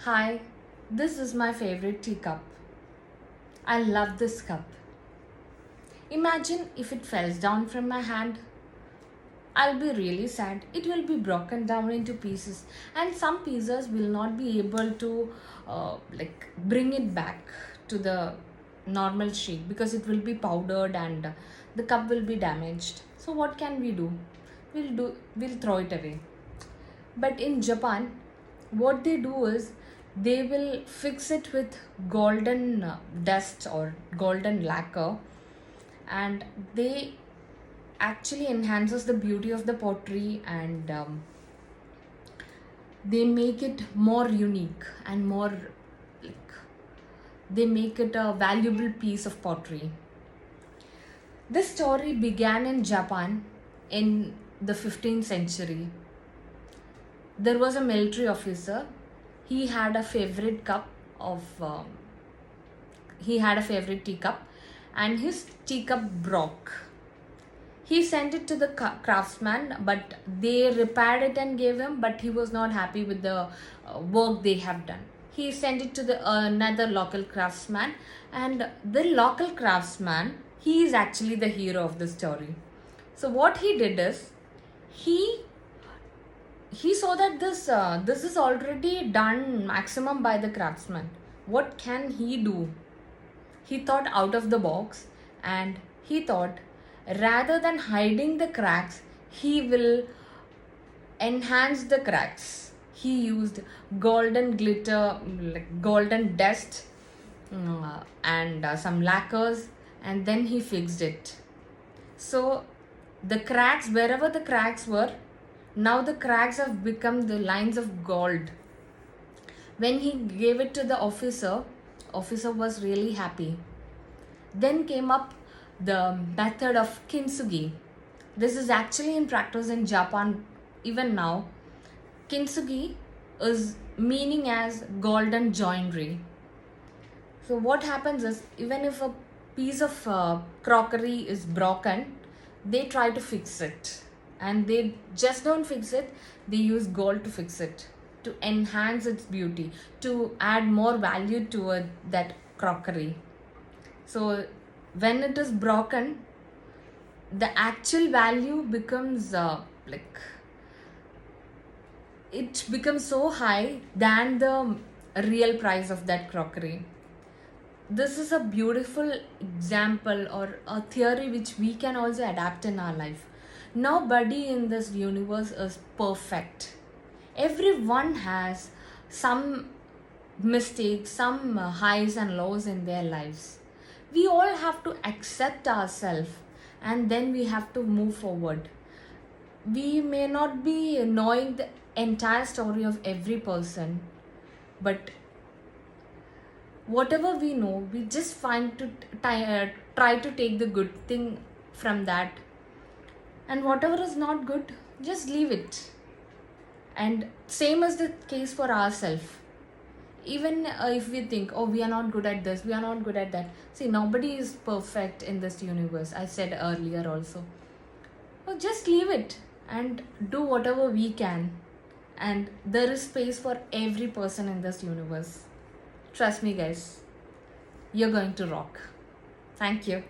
Hi, this is my favorite teacup. I love this cup. Imagine if it falls down from my hand. I'll be really sad. It will be broken down into pieces, and some pieces will not be able to bring it back to the normal shape because it will be powdered and the cup will be damaged. So what can we do? We'll throw it away. But in Japan, what they do is they will fix it with golden dust or golden lacquer, and they actually enhances the beauty of the pottery, and they make it more unique and more like they make it a valuable piece of pottery. This story began in Japan in the 15th century. There was a military officer. He had a favorite cup of he had a favorite teacup, and his teacup broke. He sent it to the craftsman, but they repaired it and gave him, but he was not happy with the work they have done. He sent it to the another local craftsman, and the local craftsman, he is actually the hero of the story. So what he did is he he saw that this is already done maximum by the craftsman. What can he do? He thought out of the box, and he thought rather than hiding the cracks, he will enhance the cracks. He used golden glitter, like golden dust, and some lacquers, and then he fixed it. So the cracks, wherever the cracks were, now the cracks have become the lines of gold. When he gave it to the officer was really happy. Then came up the method of kintsugi. This is actually in practice in Japan even now. Kintsugi is meaning as golden joinery. So what happens is, even if a piece of crockery is broken, they try to fix it, and they just don't fix it. They use gold to fix it, to enhance its beauty, to add more value to that crockery. So when it is broken, the actual value becomes it becomes so high than the real price of that crockery. This is a beautiful example or a theory which we can also adapt in our life. Nobody in this universe is perfect. Everyone has some mistakes, some highs and lows in their lives. We all have to accept ourselves, and then we have to move forward. We may not be knowing the entire story of every person, but whatever we know, we just find to try to take the good thing from that, and whatever is not good, just leave it. And same as the case for ourselves. Even if we think, oh, we are not good at this, we are not good at that, see, nobody is perfect in this universe. I said earlier also, well, just leave it and do whatever we can, and there is space for every person in this universe. Trust me, guys, you're going to rock. Thank you.